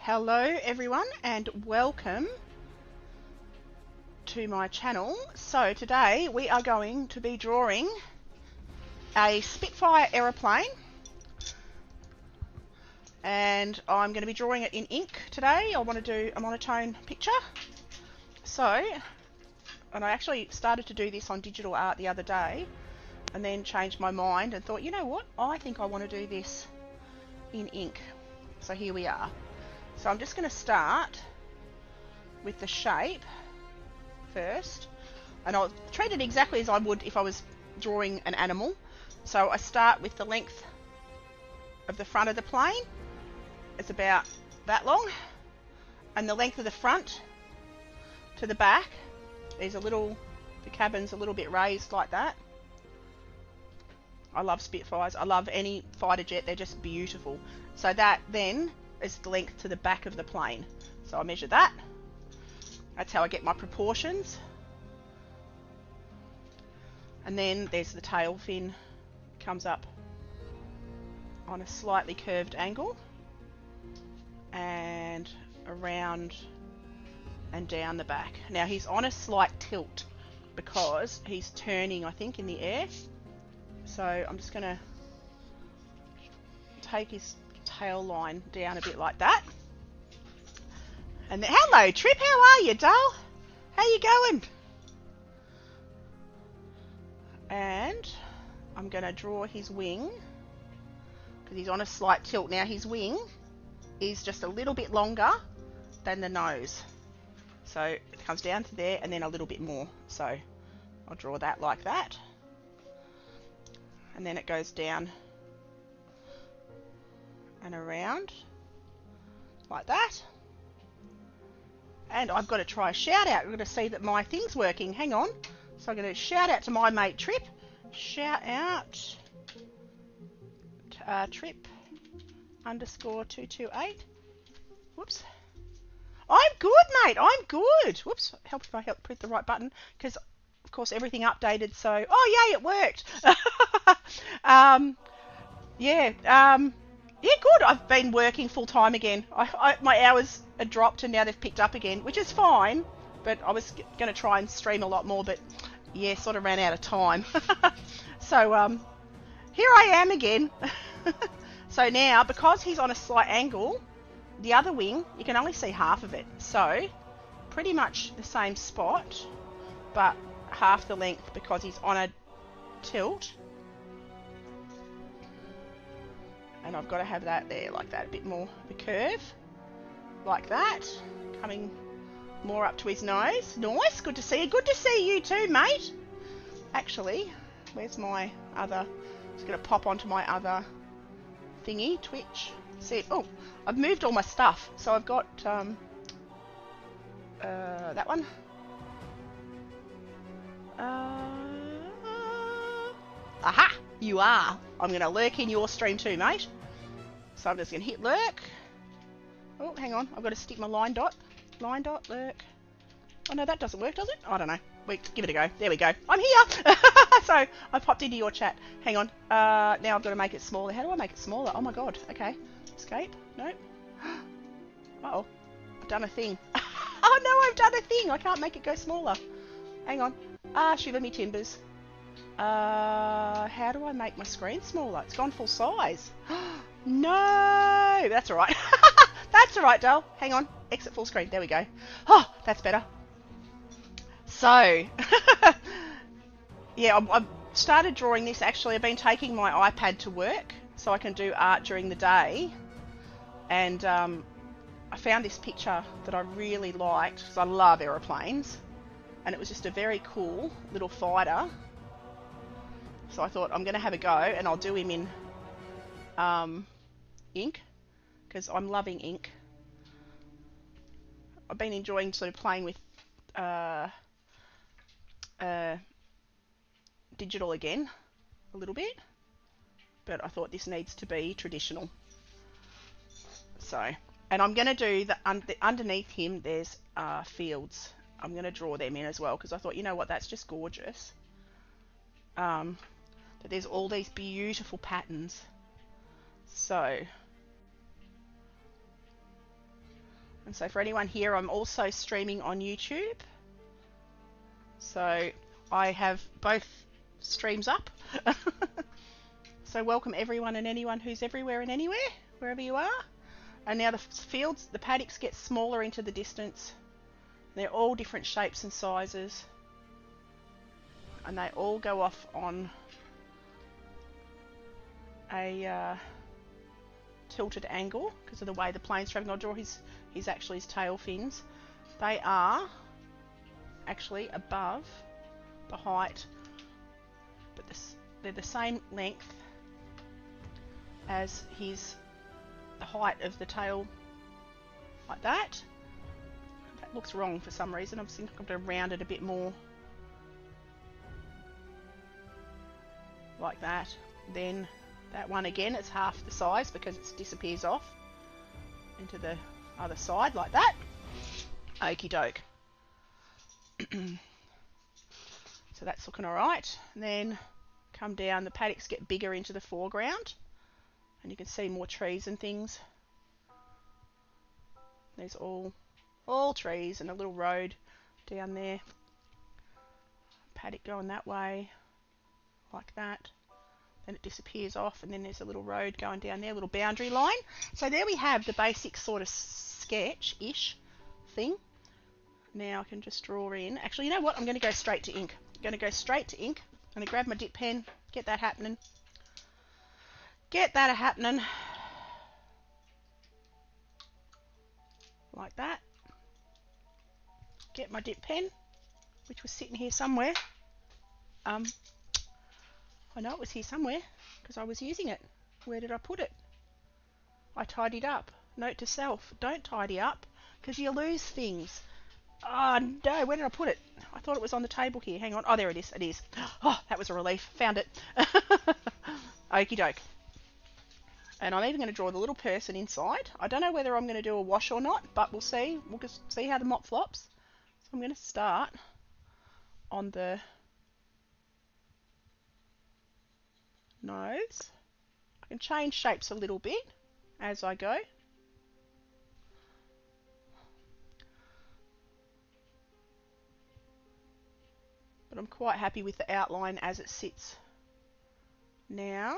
Hello everyone and welcome to my channel. So today we are going to be drawing a Spitfire aeroplane, and I'm going to be drawing it in ink today. I want to do a monotone picture. And I actually started to do this on digital art the other day and then changed my mind and thought, you know what, I think I want to do this in ink. So here we are. So I'm just going to start with the shape first, and I'll treat it exactly as I would if I was drawing an animal. So I start with the length of the front of the plane. It's about that long, and the length of the front to the back is the cabin's a little bit raised like that. I love Spitfires. I love any fighter jet. They're just beautiful. So that then is the length to the back of the plane. So I measure that. That's how I get my proportions. And then there's the tail fin. Comes up on a slightly curved angle and around and down the back. Now he's on a slight tilt because he's turning, I think, in the air. So I'm just going to take his tail line down a bit like that. And then, hello Trip, how are you, doll? How you going? And I'm going to draw his wing because he's on a slight tilt. Now his wing is just a little bit longer than the nose. So it comes down to there and then a little bit more. So I'll draw that like that. And then it goes down and around like that. And I've got to try a shout out. We're going to see that my thing's working. Hang on. So I'm going to shout out to my mate Trip. Shout out Trip _228. Whoops. I'm good, mate. I'm good. Whoops. Help if I press the right button, because of course everything updated. So oh yay, it worked. Yeah, good. I've been working full time again. My hours had dropped and now they've picked up again, which is fine. But I was going to try and stream a lot more, but yeah, sort of ran out of time. So here I am again. So now, because he's on a slight angle, the other wing, you can only see half of it. So pretty much the same spot, but half the length because he's on a tilt. And I've got to have that there like that, a bit more of a curve like that, coming more up to his nose. Nice, good to see you. Good to see you too, mate. Actually, where's my other, just going to pop onto my other thingy, Twitch. See, oh, I've moved all my stuff. So I've got that one. Aha, you are. I'm going to lurk in your stream too, mate. So I'm just going to hit lurk. Oh, hang on. I've got to stick my line dot. Line dot, lurk. Oh, no, that doesn't work, does it? I don't know. Wait, give it a go. There we go. I'm here. So I popped into your chat. Hang on. Now I've got to make it smaller. How do I make it smaller? Oh, my God. Okay. Escape. No. Uh-oh. I've done a thing. Oh, no, I've done a thing. I can't make it go smaller. Hang on. Shiver me timbers. How do I make my screen smaller? It's gone full size. No, that's all right. That's all right, doll. Hang on. Exit full screen. There we go. Oh, that's better. So, yeah, I've started drawing this. Actually, I've been taking my iPad to work so I can do art during the day. And I found this picture that I really liked because I love aeroplanes. And it was just a very cool little fighter. So I thought I'm going to have a go, and I'll do him in ink because I'm loving ink. I've been enjoying sort of playing with digital again a little bit, but I thought this needs to be traditional. So, and I'm going to do the underneath him. There's fields. I'm going to draw them in as well because I thought, you know what, that's just gorgeous. That there's all these beautiful patterns. So And so for anyone here, I'm also streaming on YouTube. So I have both streams up. So welcome everyone and anyone who's everywhere and anywhere, wherever you are. And now the fields, the paddocks get smaller into the distance. They're all different shapes and sizes. And they all go off on a tilted angle because of the way the plane's traveling. I'll draw his tail fins. They are actually above the height, but they're the same length as the height of the tail, like that. That looks wrong for some reason. I'm thinking I'm going to round it a bit more, like that. Then that one again, it's half the size because it disappears off into the other side, like that. Okie doke. So that's looking alright. Then come down, the paddocks get bigger into the foreground, and you can see more trees and things. There's all trees and a little road down there. Paddock going that way, like that. Then it disappears off, and then there's a little road going down there, a little boundary line. So there we have the basic sort of sketch-ish thing. Now I can just draw in. Actually, you know what? I'm going to go straight to ink. I'm going to go straight to ink. I'm going to grab my dip pen, get that happening. Get that happening. Like that. Get my dip pen, which was sitting here somewhere. I know it was here somewhere because I was using it. Where did I put it? I tidied up. Note to self, don't tidy up because you lose things. Oh no, where did I put it? I thought it was on the table here. Hang on. Oh, there it is. It is. Oh, that was a relief. Found it. Okie doke. And I'm even going to draw the little person inside. I don't know whether I'm going to do a wash or not, but we'll see. We'll just see how the mop flops. So I'm going to start on the nose. I can change shapes a little bit as I go. But I'm quite happy with the outline as it sits now.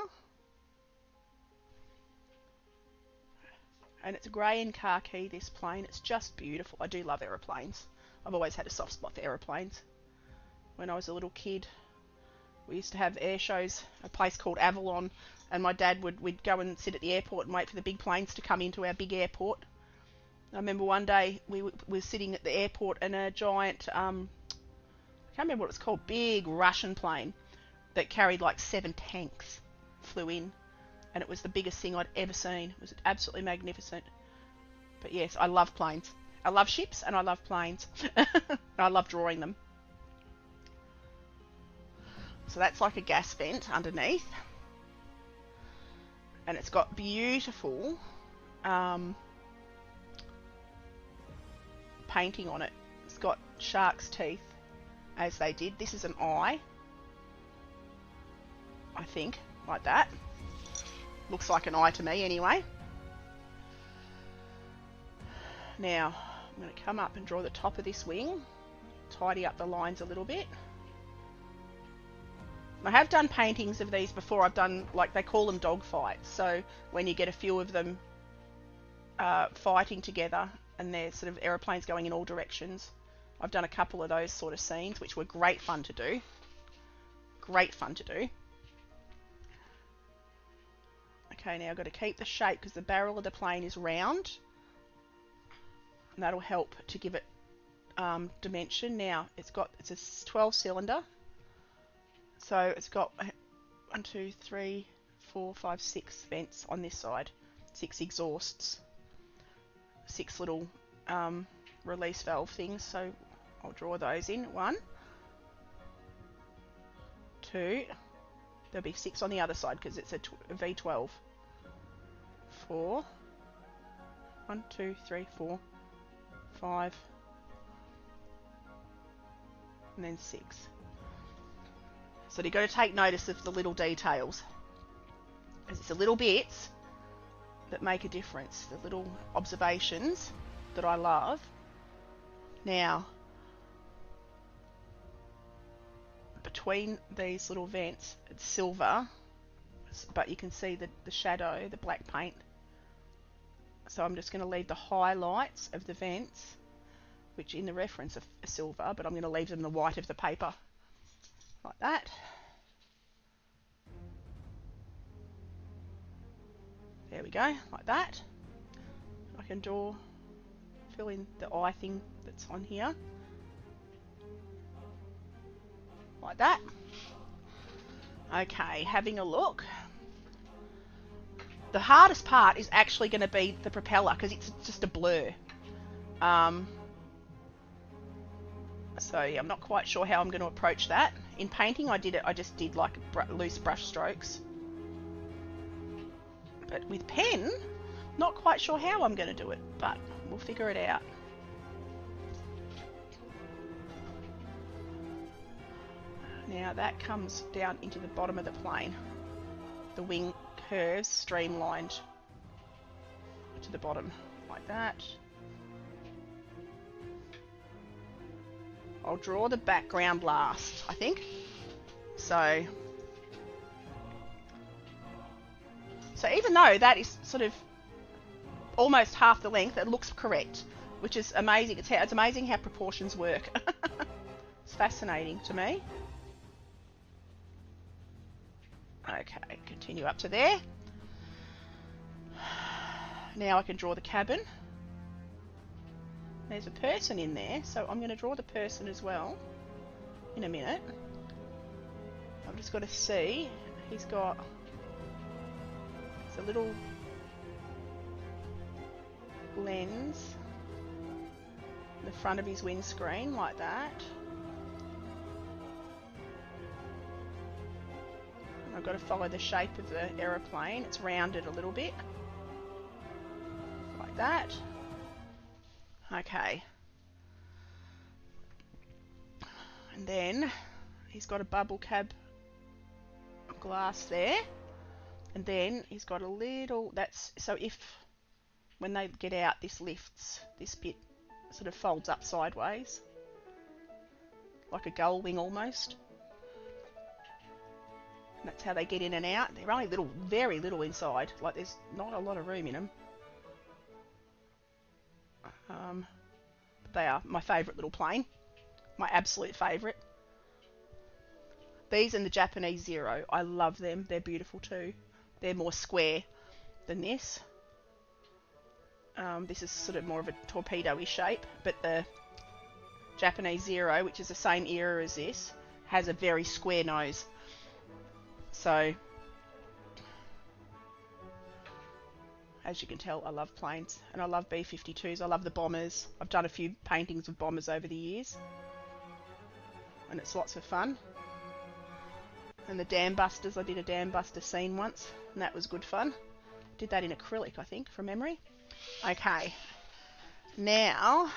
And it's grey and khaki, this plane. It's just beautiful. I do love aeroplanes. I've always had a soft spot for aeroplanes. When I was a little kid, we used to have air shows, a place called Avalon, and my dad we'd go and sit at the airport and wait for the big planes to come into our big airport. I remember one day we were sitting at the airport and a giant, I can't remember what it's called, big Russian plane that carried like 7 tanks flew in. And it was the biggest thing I'd ever seen. It was absolutely magnificent. But yes, I love planes. I love ships and I love planes. I love drawing them. So that's like a gas vent underneath. And it's got beautiful painting on it. It's got shark's teeth, as they did. This is an eye, I think, like that. Looks like an eye to me anyway. Now, I'm going to come up and draw the top of this wing. Tidy up the lines a little bit. I have done paintings of these before. I've done, like, they call them dog fights. So when you get a few of them fighting together and they're sort of aeroplanes going in all directions. I've done a couple of those sort of scenes, which were great fun to do. Great fun to do. Okay, now I've got to keep the shape because the barrel of the plane is round. And that'll help to give it dimension. Now, it's a 12 cylinder. So it's got 1, 2, 3, 4, 5, 6 vents on this side. 6 exhausts. 6 little release valve things. So I'll draw those in. 1, 2. There'll be 6 on the other side because it's a V12. 4. 1, 2, 3, 4, 5. And then 6. So you've got to take notice of the little details. Because it's the little bits that make a difference. The little observations that I love. Now, between these little vents, it's silver, but you can see the shadow, the black paint. So I'm just going to leave the highlights of the vents, which in the reference are silver, but I'm going to leave them the white of the paper, like that. There we go, like that. I can fill in the eye thing that's on here, like that. Okay, having a look. The hardest part is actually going to be the propeller, because it's just a blur. So yeah, I'm not quite sure how I'm going to approach that. In painting, I just did like loose brush strokes. But with pen, not quite sure how I'm going to do it, but we'll figure it out. Now that comes down into the bottom of the plane. The wing curves streamlined to the bottom, like that. I'll draw the background last, I think. So even though that is sort of almost half the length, it looks correct, which is amazing. It's amazing how proportions work. It's fascinating to me. Okay, continue up to there. Now I can draw the cabin. There's a person in there, so I'm going to draw the person as well in a minute. I've just got to see, he's got a little lens in the front of his windscreen, like that. And I've got to follow the shape of the aeroplane. It's rounded a little bit, like that. Okay. And then he's got a bubble cap glass there. And then he's got a little, so if, when they get out, this lifts, this bit sort of folds up sideways, like a gull wing almost. And that's how they get in and out. They're only very little inside, like there's not a lot of room in them. They are my favourite little plane, my absolute favourite. These and the Japanese Zero, I love them. They're beautiful too. They're more square than this. This is sort of more of a torpedo-y shape, but the Japanese Zero, which is the same era as this, has a very square nose. So, as you can tell, I love planes, and I love B-52s. I love the bombers. I've done a few paintings of bombers over the years, and it's lots of fun. And the dam busters, I did a dam buster scene once, and that was good fun. Did that in acrylic, I think, from memory. Okay, now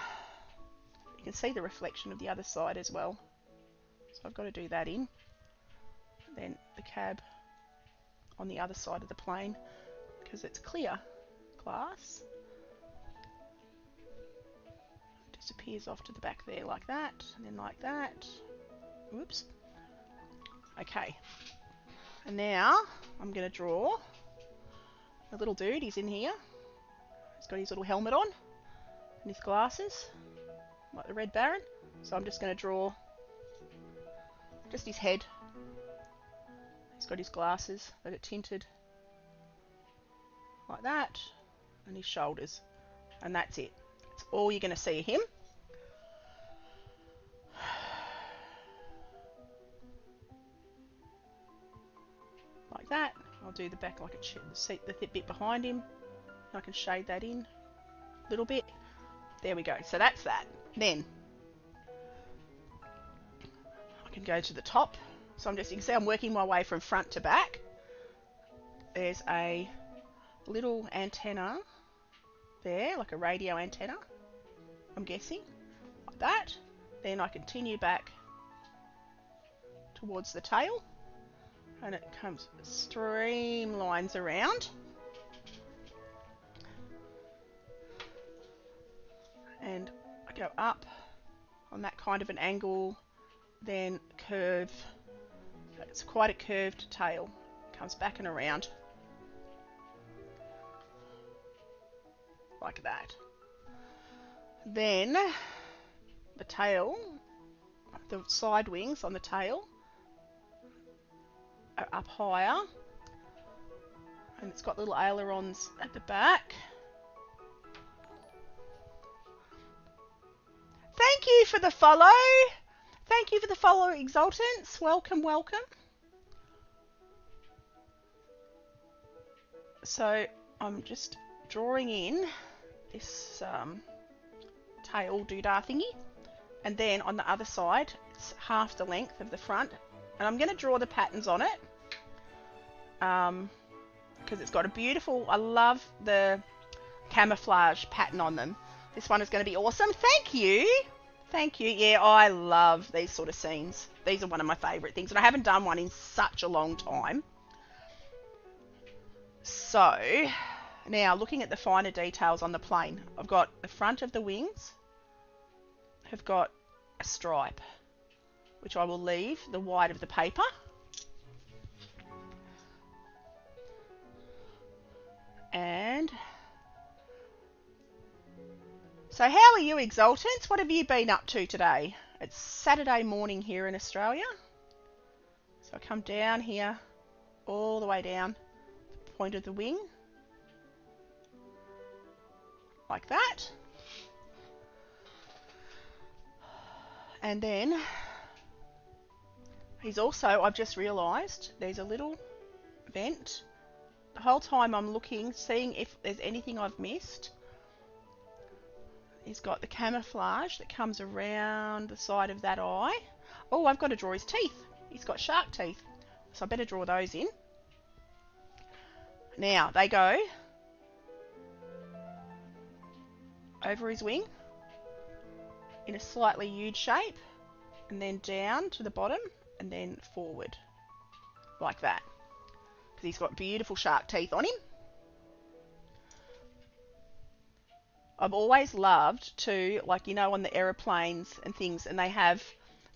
you can see the reflection of the other side as well. So I've got to do that in. And then the cab on the other side of the plane, because it's clear glass. It disappears off to the back there like that, and then like that. Whoops. Okay, and now I'm going to draw a little dude. He's in here. He's got his little helmet on and his glasses, like the Red Baron. So I'm just going to draw just his head. He's got his glasses that are tinted like that, and his shoulders, and that's it. That's all you're going to see of him. Like that. I'll do the back like the thick bit behind him. I can shade that in a little bit. There we go. So that's that. Then I can go to the top. So you can see I'm working my way from front to back. There's a little antenna there, like a radio antenna, I'm guessing, like that. Then I continue back towards the tail, and it comes streamlines around. go up on that kind of an angle, then curve. It's quite a curved tail. Comes back and around like that. Then the tail, the side wings on the tail are up higher, and it's got little ailerons at the back. Thank you for the follow. Thank you for the follow, Exultants. Welcome, welcome. So I'm just drawing in this tail doodah thingy, and then on the other side it's half the length of the front, and I'm going to draw the patterns on it because it's got a beautiful, I love the camouflage pattern on them. This one is going to be awesome. Thank you. Thank you. Yeah, I love these sort of scenes. These are one of my favourite things, and I haven't done one in such a long time. So, now looking at the finer details on the plane, I've got the front of the wings have got a stripe, which I will leave the white of the paper. And so how are you, Exultants? What have you been up to today? It's Saturday morning here in Australia. So I come down here, all the way down the point of the wing, like that. And then he's also, I've just realised, there's a little vent. The whole time I'm looking, seeing if there's anything I've missed. He's got the camouflage that comes around the side of that eye. Oh, I've got to draw his teeth. He's got shark teeth. So I better draw those in. Now, they go over his wing in a slightly U shape, and then down to the bottom, and then forward. Like that. Because he's got beautiful shark teeth on him. I've always loved to, like, you know, on the aeroplanes and things, and they have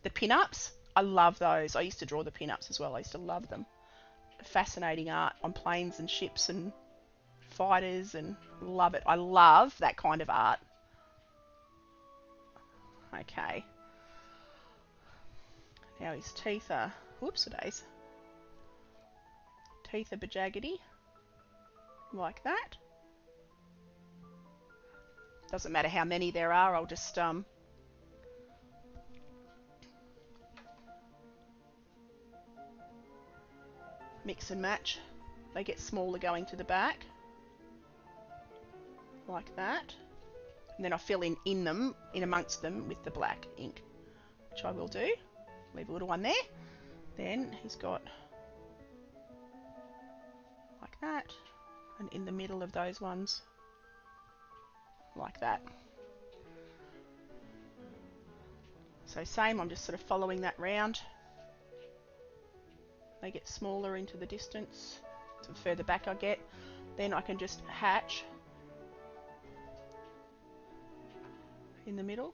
the pin-ups. I love those. I used to draw the pin-ups as well. I used to love them. Fascinating art on planes and ships and fighters, and love it. I love that kind of art. Okay. Now his teeth are, whoops-a-days. Teeth are bajaggedy. Like that. Doesn't matter how many there are, I'll just mix and match. They get smaller going to the back, like that. And then I fill in amongst them with the black ink, which I will do. Leave a little one there. Then he's got like that, and in the middle of those ones, like that. So same, I'm just sort of following that round. They get smaller into the distance. So the further back I get, then I can just hatch in the middle.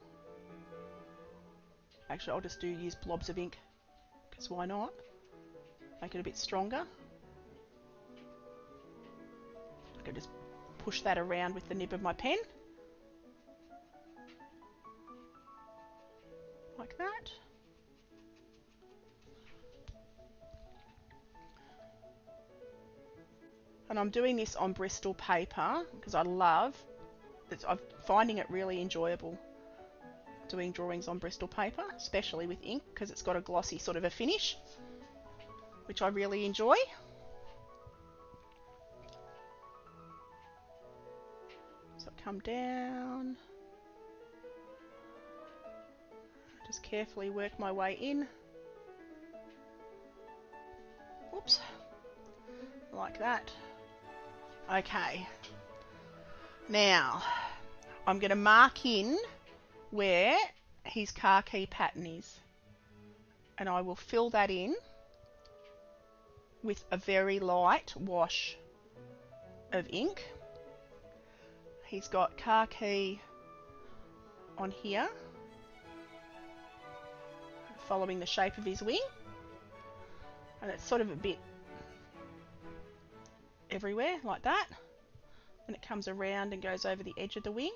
Actually, I'll just use blobs of ink, because why not? Make it a bit stronger. I can just push that around with the nib of my pen. Like that. And I'm doing this on Bristol paper because I love it. I'm finding it really enjoyable doing drawings on Bristol paper, especially with ink, because it's got a glossy sort of a finish, which I really enjoy. So I come down, just carefully work my way in. Whoops, like that. Okay, now I'm going to mark in where his car key pattern is, and I will fill that in with a very light wash of ink. He's got car key on here, following the shape of his wing, and it's sort of a bit everywhere like that, and it comes around and goes over the edge of the wing.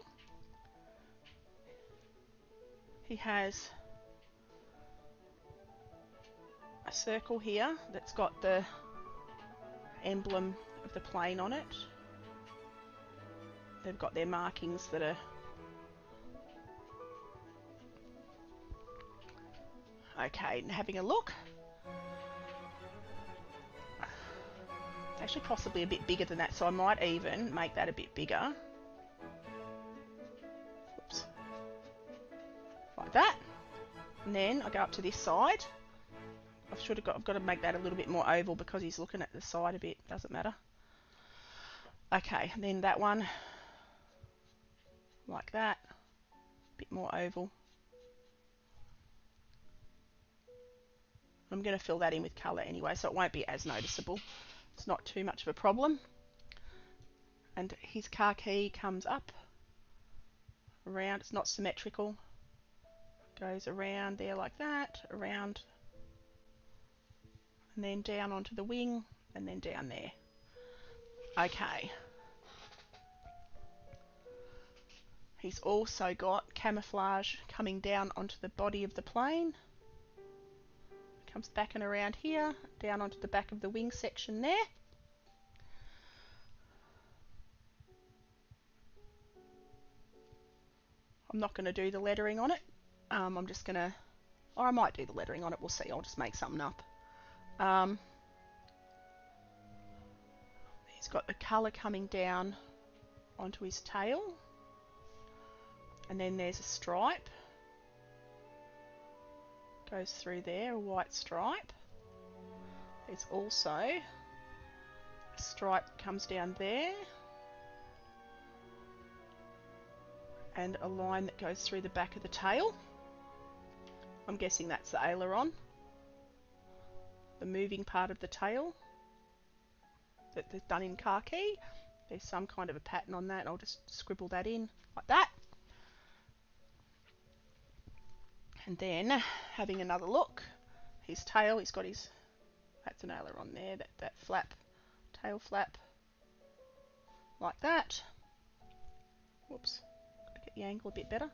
He has a circle here that's got the emblem of the plane on it. They've got their markings that are okay. And having a look, it's actually possibly a bit bigger than that, so I might even make that a bit bigger. Oops. Like that. And then I go up to this side. I've got to make that a little bit more oval because he's looking at the side a bit. Doesn't matter. Okay, and then that one like that, a bit more oval. I'm going to fill that in with colour anyway, so it won't be as noticeable. It's not too much of a problem. And his car key comes up, around, it's not symmetrical. Goes around there like that, around, and then down onto the wing, and then down there. Okay. He's also got camouflage coming down onto the body of the plane. Comes back and around here, down onto the back of the wing section there. I'm not going to do the lettering on it. I'm just going to, or I might do the lettering on it, we'll see. I'll just make something up. He's got the colour coming down onto his tail. And then there's a stripe. Goes through there, a white stripe. There's also a stripe that comes down there. And a line that goes through the back of the tail. I'm guessing that's the aileron. The moving part of the tail that they've done in khaki. There's some kind of a pattern on that. I'll just scribble that in like that. And then having another look, his tail, he's got his, that's an aileron there, that flap, tail flap, like that. Whoops, gotta get the angle a bit better.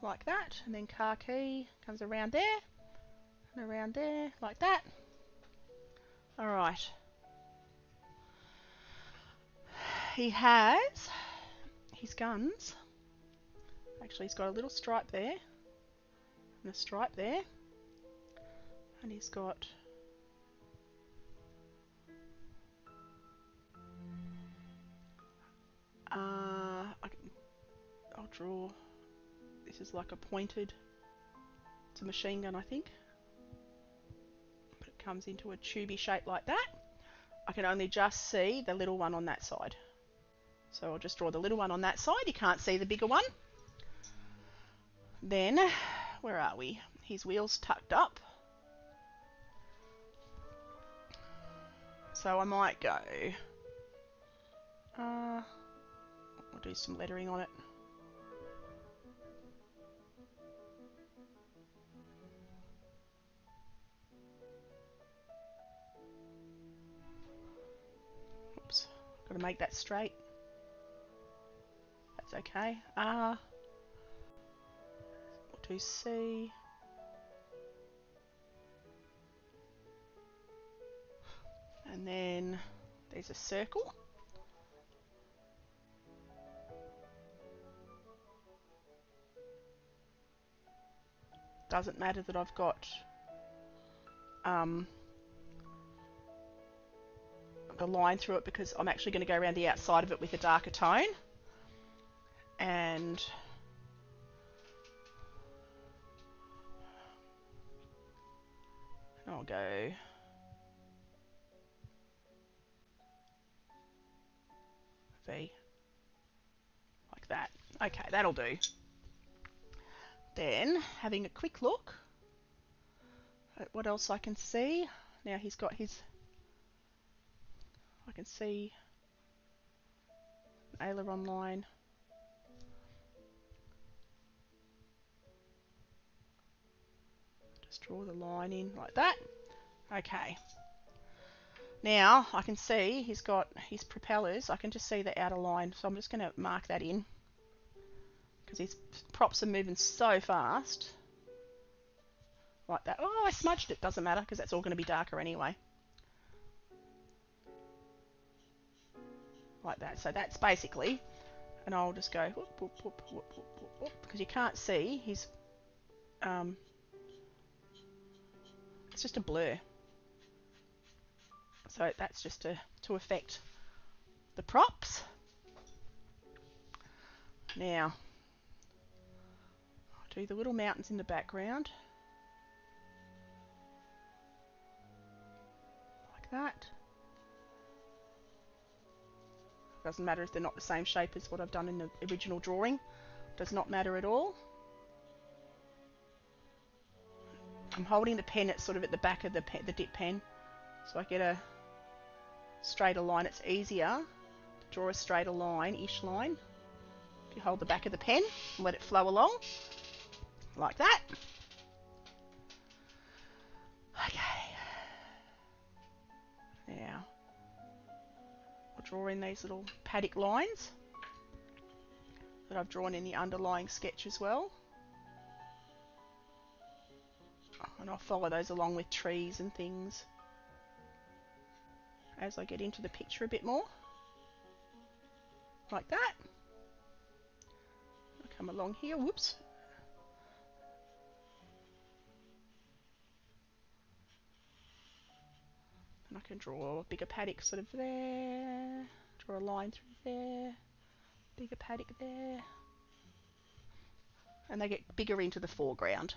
Like that, and then khaki comes around there, and around there, like that. Alright. He has his guns. Actually, he's got a little stripe there, and a stripe there. And he's got I'll draw, this is like a pointed, it's a machine gun I think, but it comes into a tubey shape like that. I can only just see the little one on that side, so I'll just draw the little one on that side. You can't see the bigger one. Then, where are we? His wheels tucked up. So I might go, I'll do some lettering on it. Oops, got to make that straight. That's okay. We'll do C. And then there's a circle. Doesn't matter that I've got the line through it because I'm actually going to go around the outside of it with a darker tone. And I'll go V, like that. Okay, that'll do. Then, having a quick look at what else I can see. Now he's got his, I can see an aileron line Just draw the line in like that. Okay. Now I can see he's got his propellers. I can just see the outer line, so I'm just going to mark that in because his props are moving so fast. Like that. Oh, I smudged it. Doesn't matter because that's all going to be darker anyway. Like that. So that's basically, and I'll just go whoop, whoop, whoop, whoop, whoop, whoop, whoop, because you can't see his. It's just a blur. So that's just to affect the props. Now, I'll do the little mountains in the background. Like that. Doesn't matter if they're not the same shape as what I've done in the original drawing. Does not matter at all. I'm holding the pen, it's sort of at the back of the dip pen, so I get a straighter line. It's easier to draw a straighter line-ish line if you hold the back of the pen and let it flow along, like that. Okay. Now, I'll draw in these little paddock lines that I've drawn in the underlying sketch as well. And I'll follow those along with trees and things as I get into the picture a bit more. Like that. I'll come along here, whoops. And I can draw a bigger paddock sort of there. Draw a line through there. Bigger paddock there. And they get bigger into the foreground.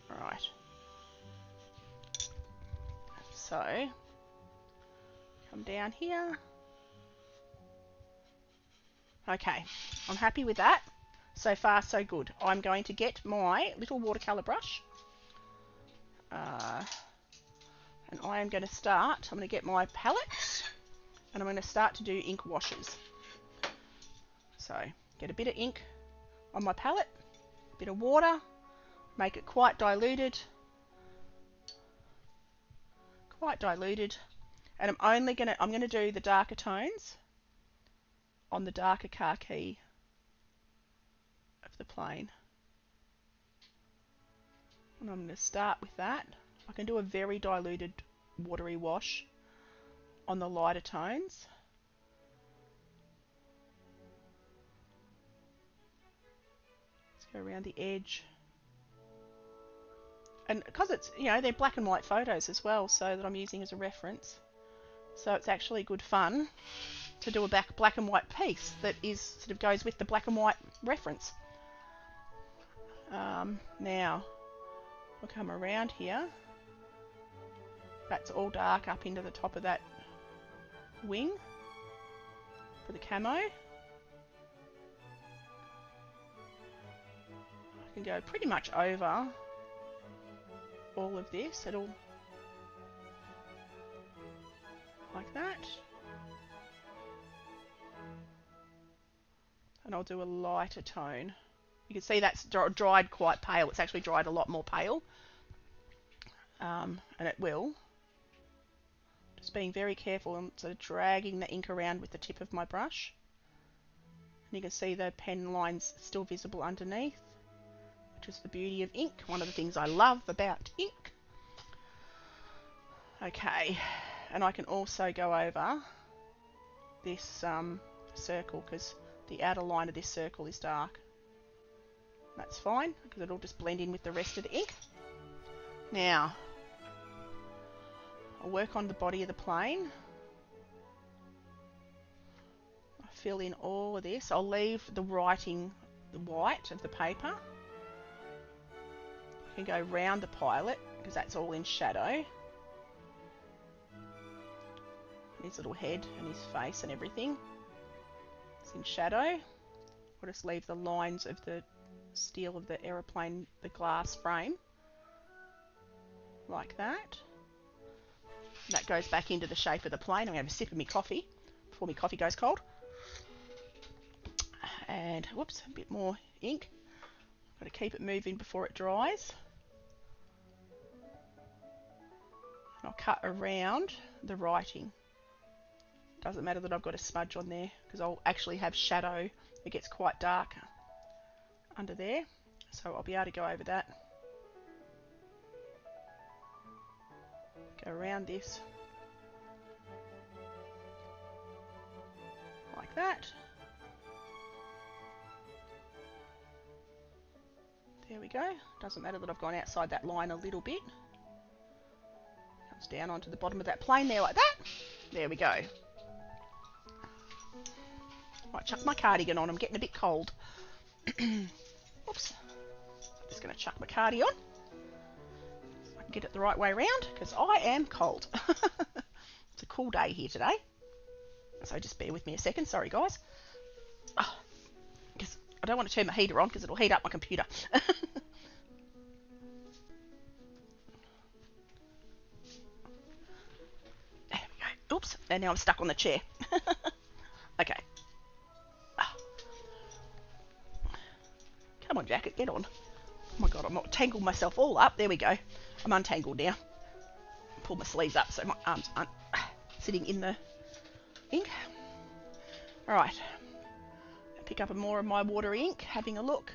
Right. So, come down here. Okay, I'm happy with that. So far, so good. I'm going to get my little watercolour brush. And I am going to start, I'm going to get my palettes, and I'm going to start to do ink washes. So, get a bit of ink on my palette, a bit of water, make it quite diluted, and I'm going to do the darker tones on the darker khaki of the plane. And I'm going to start with that. I can do a very diluted watery wash on the lighter tones. Let's go around the edge. And because it's, you know, they're black and white photos as well, so that I'm using as a reference. So it's actually good fun to do a black and white piece that is sort of goes with the black and white reference. Now, we'll come around here. That's all dark up into the top of that wing for the camo. I can go pretty much over all of this. It'll like that. And I'll do a lighter tone. You can see that's dried quite pale. It's actually dried a lot more pale. And it will. Just being very careful and sort of dragging the ink around with the tip of my brush. And you can see the pen lines still visible underneath, which is the beauty of ink. One of the things I love about ink. Okay, and I can also go over this circle because the outer line of this circle is dark. That's fine because it'll just blend in with the rest of the ink. Now, I'll work on the body of the plane. I'll fill in all of this. I'll leave the writing the white of the paper. I can go round the pilot because that's all in shadow. His little head and his face and everything. It's in shadow. I'll just leave the lines of the steel of the aeroplane, the glass frame, like that. That goes back into the shape of the plane. I'm going to have a sip of my coffee before my coffee goes cold. And whoops, a bit more ink. Got to keep it moving before it dries. I'll cut around the writing. Doesn't matter that I've got a smudge on there, because I'll actually have shadow. It gets quite dark under there, so I'll be able to go over that. Go around this like that. There we go. Doesn't matter that I've gone outside that line a little bit. Comes down onto the bottom of that plane there like that. There we go. Might chuck my cardigan on. I'm getting a bit cold. Oops. Just going to chuck my cardi on. So I can get it the right way around, because I am cold. It's a cool day here today. So just bear with me a second. Sorry, guys. Because I don't want to turn my heater on, because it'll heat up my computer. There we go. Oops. And now I'm stuck on the chair. Okay. Come on, jacket, get on. Oh my god, I'm not tangled myself all up. There we go. I'm untangled now. Pull my sleeves up so my arms aren't sitting in the ink. Alright. Pick up more of my water ink, having a look.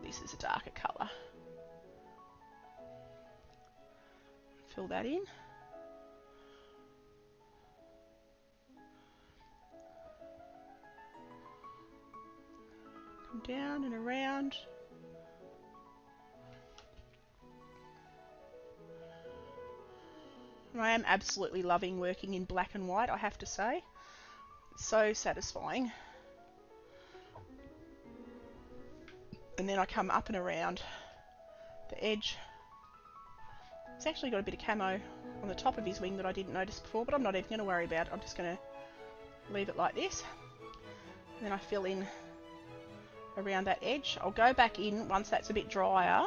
This is a darker colour. Fill that in. Come down and around. And I am absolutely loving working in black and white, I have to say. It's so satisfying. And then I come up and around the edge. It's actually got a bit of camo on the top of his wing that I didn't notice before, but I'm not even going to worry about it. I'm just going to leave it like this. And then I fill in around that edge. I'll go back in once that's a bit drier,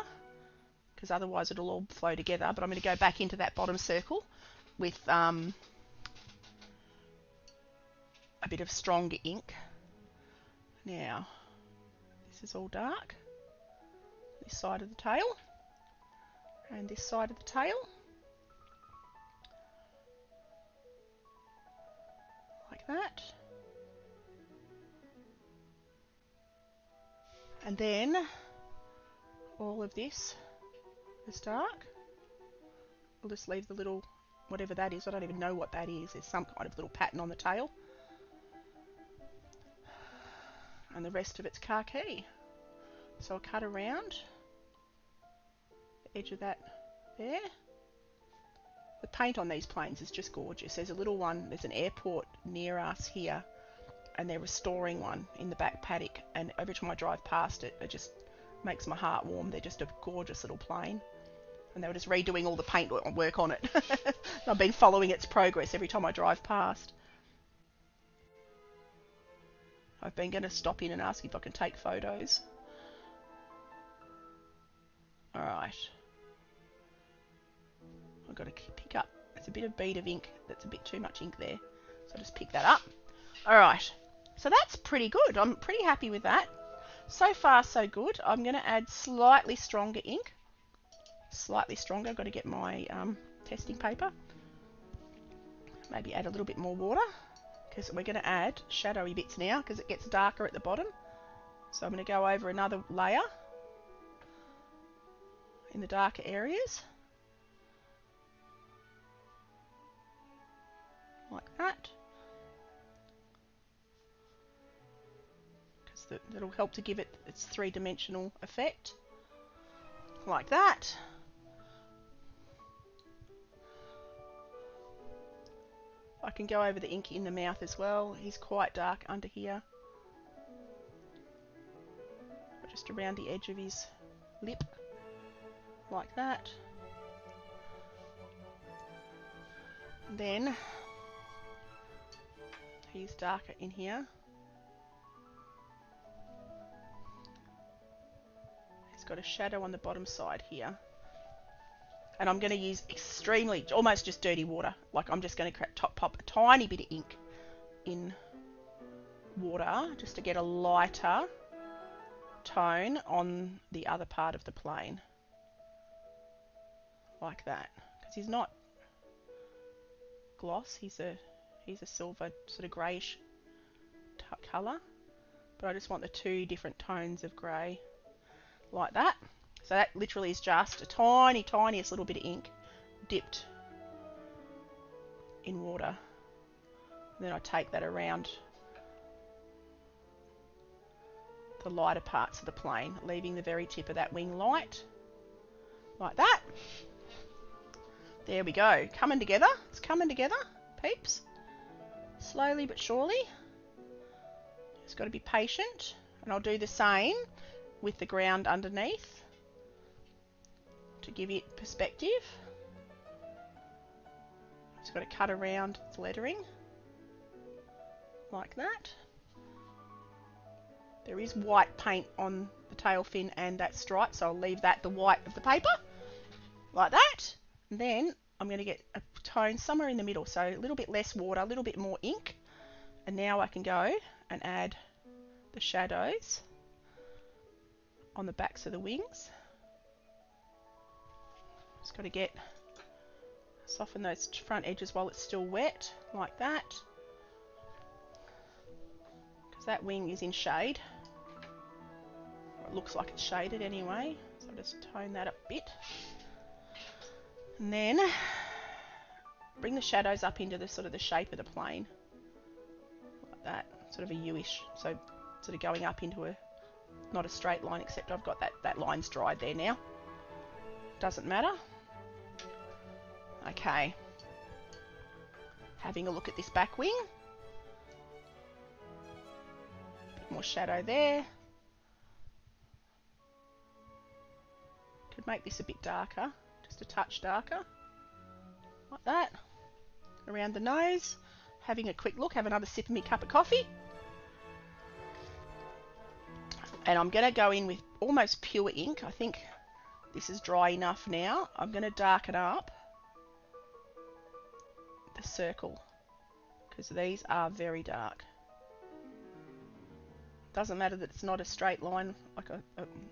because otherwise it'll all flow together, but I'm going to go back into that bottom circle with a bit of stronger ink. Now, this is all dark. This side of the tail and this side of the tail, like that. And then all of this is dark. We'll just leave the little, whatever that is, I don't even know what that is. There's some kind of little pattern on the tail. And the rest of it's khaki. So I'll cut around the edge of that there. The paint on these planes is just gorgeous. There's a little one, there's an airport near us here, and they're restoring one in the back paddock, and every time I drive past it, it just makes my heart warm. They're just a gorgeous little plane, and they were just redoing all the paint work on it. I've been following its progress every time I drive past. I've been going to stop in and ask if I can take photos. Alright. I've got to pick up, it's a bit of bead of ink, that's a bit too much ink there. So I'll just pick that up. Alright, so that's pretty good. I'm pretty happy with that. So far so good. I'm going to add slightly stronger ink. Slightly stronger, I've got to get my testing paper. Maybe add a little bit more water, because we're going to add shadowy bits now, because it gets darker at the bottom. So I'm going to go over another layer in the darker areas, like that, because that'll help to give it its three-dimensional effect, like that. I can go over the ink in the mouth as well. He's quite dark under here. Just around the edge of his lip, like that. And then he's darker in here. He's got a shadow on the bottom side here. And I'm going to use extremely, almost just dirty water. Like I'm just going to pop a tiny bit of ink in water just to get a lighter tone on the other part of the plane. Like that. Because he's not gloss, he's a silver sort of greyish colour. But I just want the two different tones of grey. Like that. So that literally is just a tiniest little bit of ink dipped in water. And then I take that around the lighter parts of the plane, leaving the very tip of that wing light. Like that. There we go. Coming together. It's coming together, peeps. Slowly but surely. Just got to be patient. And I'll do the same with the ground underneath to give it perspective. Just got to cut around its lettering. Like that. There is white paint on the tail fin and that stripe, so I'll leave that the white of the paper. Like that. And then I'm going to get a tone somewhere in the middle, so a little bit less water, a little bit more ink. And now I can go and add the shadows on the backs of the wings. Just got to soften those front edges while it's still wet, like that. Because that wing is in shade. Or it looks like it's shaded anyway. So I'll just tone that up a bit. And then bring the shadows up into the sort of the shape of the plane. Like that. Sort of a U-ish. So sort of going up into not a straight line, except I've got that line's dried there now. Doesn't matter. Okay. Having a look at this back wing. Bit more shadow there. Could make this a bit darker. Just a touch darker. Like that. Around the nose. Having a quick look. Have another sip of my cup of coffee. And I'm going to go in with almost pure ink. I think this is dry enough now. I'm going to darken up the circle, because these are very dark. Doesn't matter that it's not a straight line like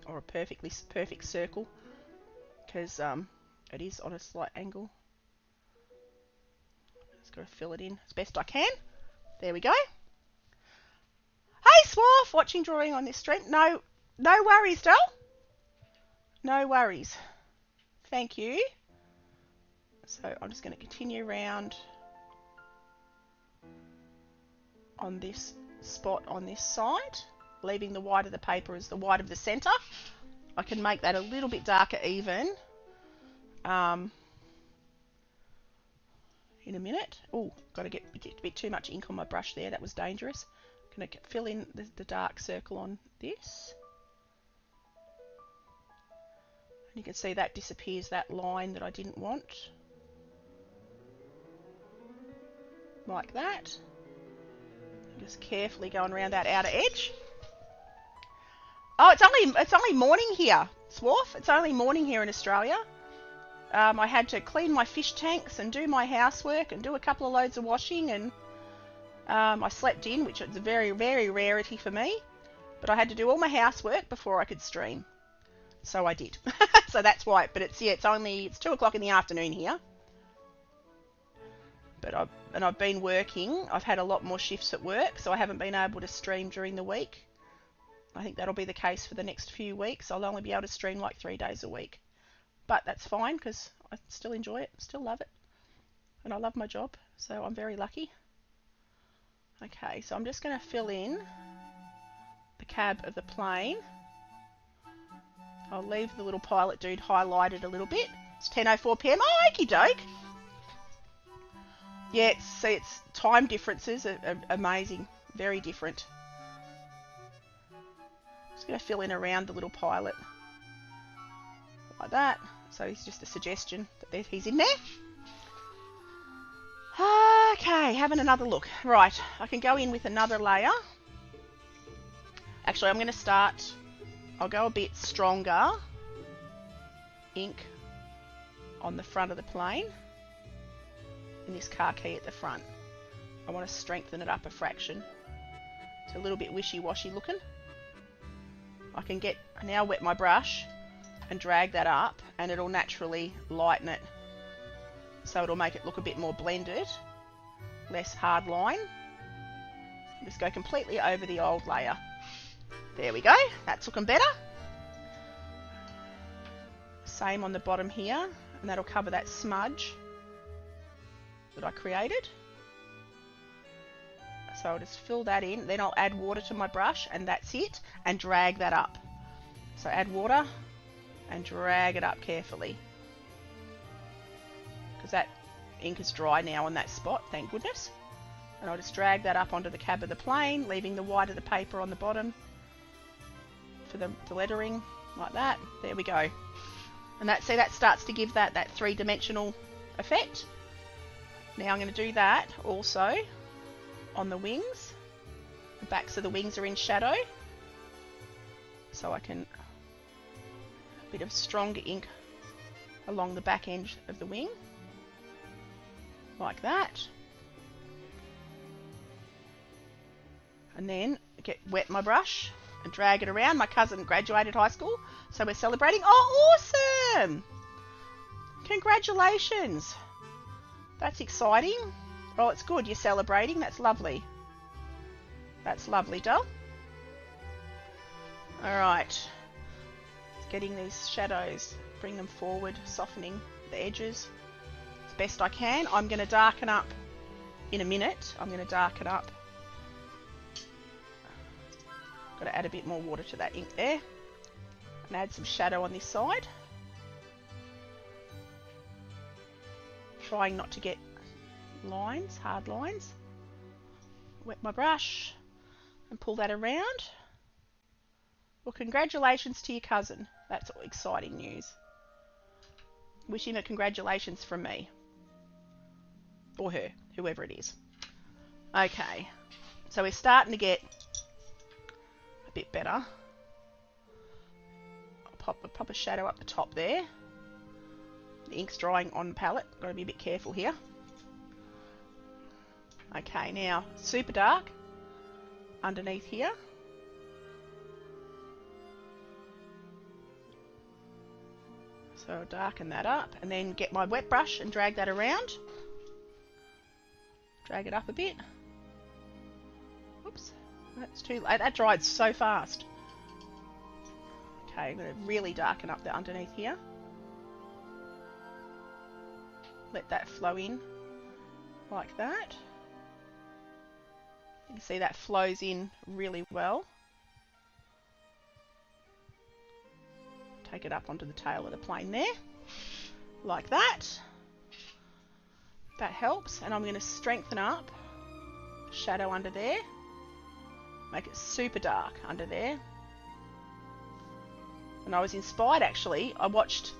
or a perfect circle, because it is on a slight angle. Just got to fill it in as best I can. There we go. Hey Swarf, watching drawing on this stream. No worries, Del. No worries. Thank you. So I'm just going to continue around on this spot on this side, leaving the white of the paper as the white of the centre. I can make that a little bit darker even in a minute. Oh, got to get a bit too much ink on my brush there. That was dangerous. I'm going to fill in the dark circle on this. And you can see that disappears that line that I didn't want. Like that. Just carefully going around that outer edge. Oh, it's only morning here, Swarf. It's only morning here in Australia. I had to clean my fish tanks and do my housework and do a couple of loads of washing, and I slept in, which is a very, very rarity for me. But I had to do all my housework before I could stream. So I did. So that's why. But it's 2 o'clock in the afternoon here. But I've been working. I've had a lot more shifts at work, so I haven't been able to stream during the week. I think that'll be the case for the next few weeks. I'll only be able to stream like 3 days a week. But that's fine, because I still enjoy it, still love it. And I love my job, so I'm very lucky. Okay, so I'm just going to fill in the cab of the plane. I'll leave the little pilot dude highlighted a little bit. It's 10:04 PM. Oh, okie doke. Yeah, it's time differences are amazing. Very different. Just going to fill in around the little pilot. Like that. So it's just a suggestion that he's in there. Okay, having another look. Right, I can go in with another layer. Actually, I'm going to start... I'll go a bit stronger ink on the front of the plane. In this khaki at the front. I want to strengthen it up a fraction. It's a little bit wishy-washy looking. I can now wet my brush and drag that up, and it'll naturally lighten it. So it'll make it look a bit more blended, less hard line. Just go completely over the old layer. There we go, that's looking better. Same on the bottom here, and that'll cover that smudge that I created. So I'll just fill that in, then I'll add water to my brush, and that's it, and drag that up. So add water and drag it up carefully, because that ink is dry now on that spot, thank goodness. And I'll just drag that up onto the cab of the plane, leaving the white of the paper on the bottom for the lettering, like that. There we go. And that starts to give that three-dimensional effect. Now I'm going to do that also on the wings. The backs of the wings are in shadow, so I can a bit of stronger ink along the back end of the wing, like that. And then wet my brush and drag it around. My cousin graduated high school, so we're celebrating. Oh, awesome! Congratulations! That's exciting. Oh, it's good you're celebrating. That's lovely. That's lovely, doll. Alright. Getting these shadows, bring them forward, softening the edges as best I can. I'm going to darken up in a minute. I'm going to darken up. Got to add a bit more water to that ink there. And add some shadow on this side. Trying not to get lines, hard lines. Wet my brush and pull that around. Well, congratulations to your cousin. That's exciting news. Wish him a congratulations from me. Or her, whoever it is. Okay, so we're starting to get a bit better. I'll pop a shadow up the top there. The ink's drying on the palette. Got to be a bit careful here. Okay, now super dark underneath here. So I'll darken that up and then get my wet brush and drag that around. Drag it up a bit. Oops, that's too late. That dried so fast. Okay, I'm going to really darken up the underneath here. Let that flow in like that. You can see that flows in really well. Take it up onto the tail of the plane there, like that. That helps, and I'm going to strengthen up shadow under there. Make it super dark under there. And I was inspired, actually. I watched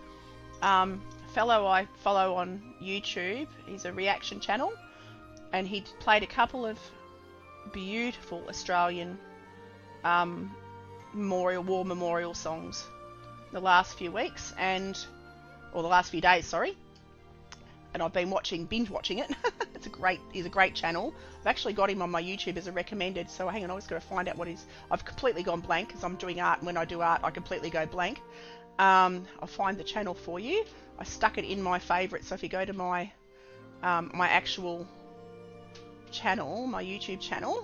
a fellow I follow on YouTube. He's a reaction channel, and he played a couple of beautiful Australian war memorial songs the last few weeks, or the last few days, sorry. And I've been binge watching it. He's a great channel. I've actually got him on my YouTube as a recommended, so hang on, I've just got to find out I've completely gone blank because I'm doing art, and when I do art I completely go blank. I'll find the channel for you. I stuck it in my favourites, so if you go to my my actual channel, my YouTube channel,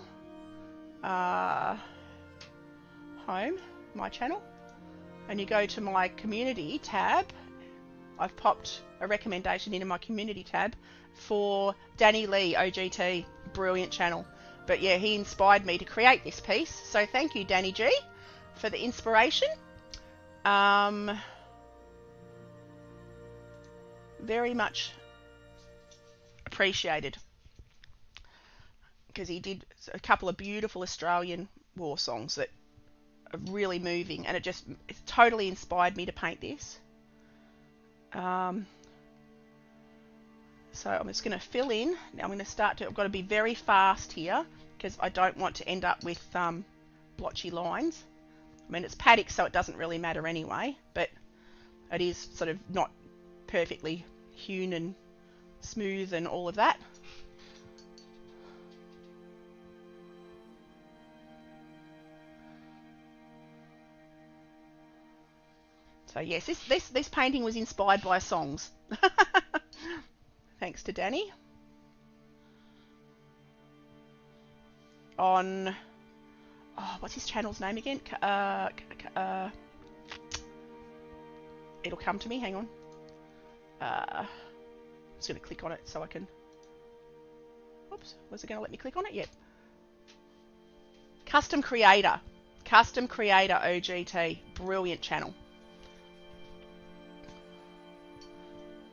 home, my channel, and you go to my community tab, I've popped a recommendation into my community tab for Danny Lee, OGT, brilliant channel. But yeah, he inspired me to create this piece, so thank you, Danny G, for the inspiration. Very much appreciated, because he did a couple of beautiful Australian war songs that are really moving, and it totally inspired me to paint this. So I'm just going to fill in. Now I'm going to I've got to be very fast here because I don't want to end up with blotchy lines. I mean, it's paddock, so it doesn't really matter anyway, but it is sort of not perfectly hewn and smooth and all of that. So yes, this painting was inspired by songs. Thanks to Danny. On, oh, what's his channel's name again? It'll come to me, hang on. I'm just going to click on it so I can... Oops, was it going to let me click on it? Yep. Custom Creator OGT. Brilliant channel.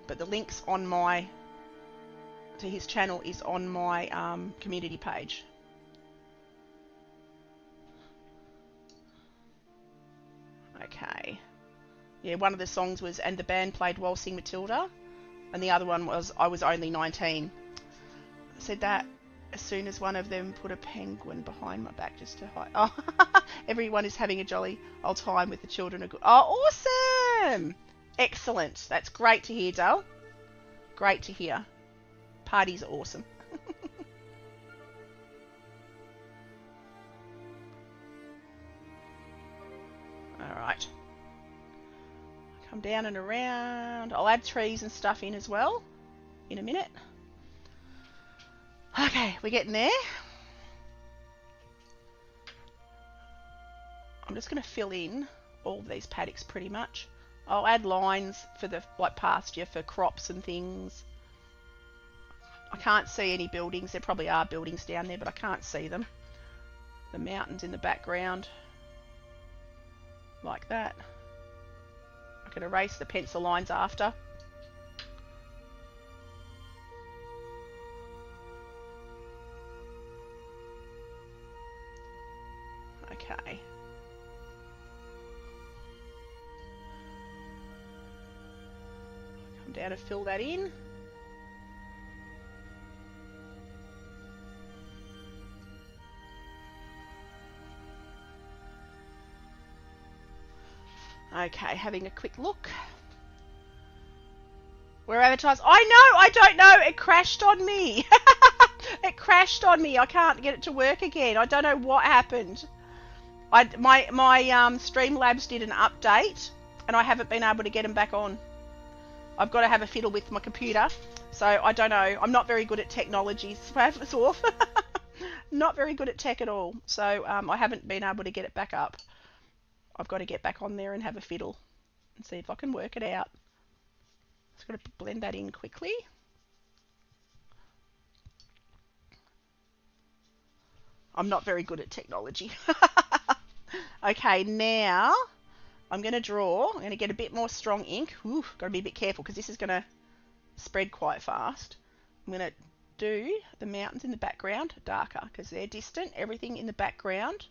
But the links on my... to his channel is on my community page. Okay. Yeah, one of the songs was "And the band played Waltzing Matilda," and the other one was "I was only 19." I said that as soon as one of them put a penguin behind my back just to hide. Oh, everyone is having a jolly old time with the children. Are good. Oh, awesome! Excellent. That's great to hear, Dale. Great to hear. Parties are awesome. Alright. Come down and around. I'll add trees and stuff in as well in a minute. Okay, we're getting there. I'm just going to fill in all of these paddocks pretty much. I'll add lines for the pasture for crops and things. I can't see any buildings. There probably are buildings down there, but I can't see them. The mountains in the background. Like that. I can erase the pencil lines after. Okay. Come down and fill that in. Okay, having a quick look. We're advertised. I know, I don't know. It crashed on me. It crashed on me. I can't get it to work again. I don't know what happened. My Streamlabs did an update, and I haven't been able to get them back on. I've got to have a fiddle with my computer, so I don't know. I'm not very good at technology. It's off. Not very good at tech at all, so I haven't been able to get it back up. I've got to get back on there and have a fiddle and see if I can work it out. Just got to blend that in quickly. I'm not very good at technology. Okay, now I'm going to draw. I'm going to get a bit more strong ink. Ooh, got to be a bit careful because this is going to spread quite fast. I'm going to do the mountains in the background darker because they're distant. Everything in the background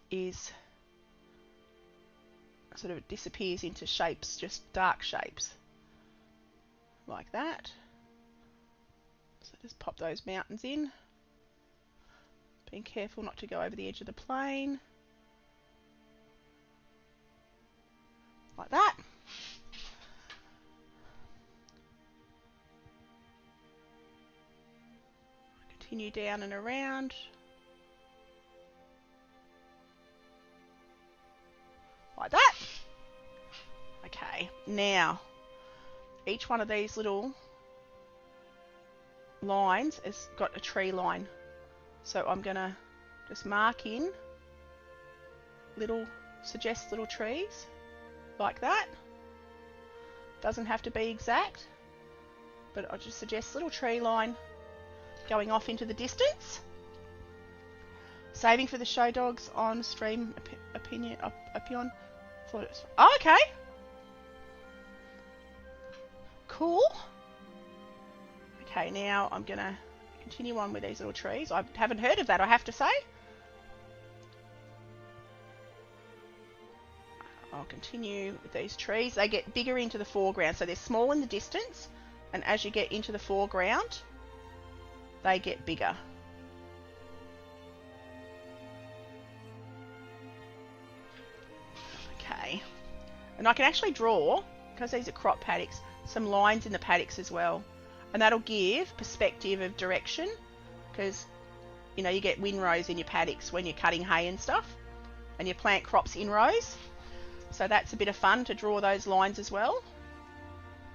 is sort of disappears into shapes, just dark shapes. Like that. So just pop those mountains in. Being careful not to go over the edge of the plane. Like that. Continue down and around. Like that. Okay, now each one of these little lines has got a tree line. So I'm going to just mark in suggest little trees like that. Doesn't have to be exact, but I'll just suggest little tree line going off into the distance. Saving for the show dogs on stream opinion. Thought it was, oh, okay. Cool. Okay, now I'm going to continue on with these little trees. I haven't heard of that, I have to say. I'll continue with these trees. They get bigger into the foreground, so they're small in the distance, and as you get into the foreground, they get bigger. Okay. And I can actually draw, because these are crop paddocks, some lines in the paddocks as well. And that'll give perspective of direction, because you know you get windrows in your paddocks when you're cutting hay and stuff, and you plant crops in rows. So So that's a bit of fun to draw those lines as well.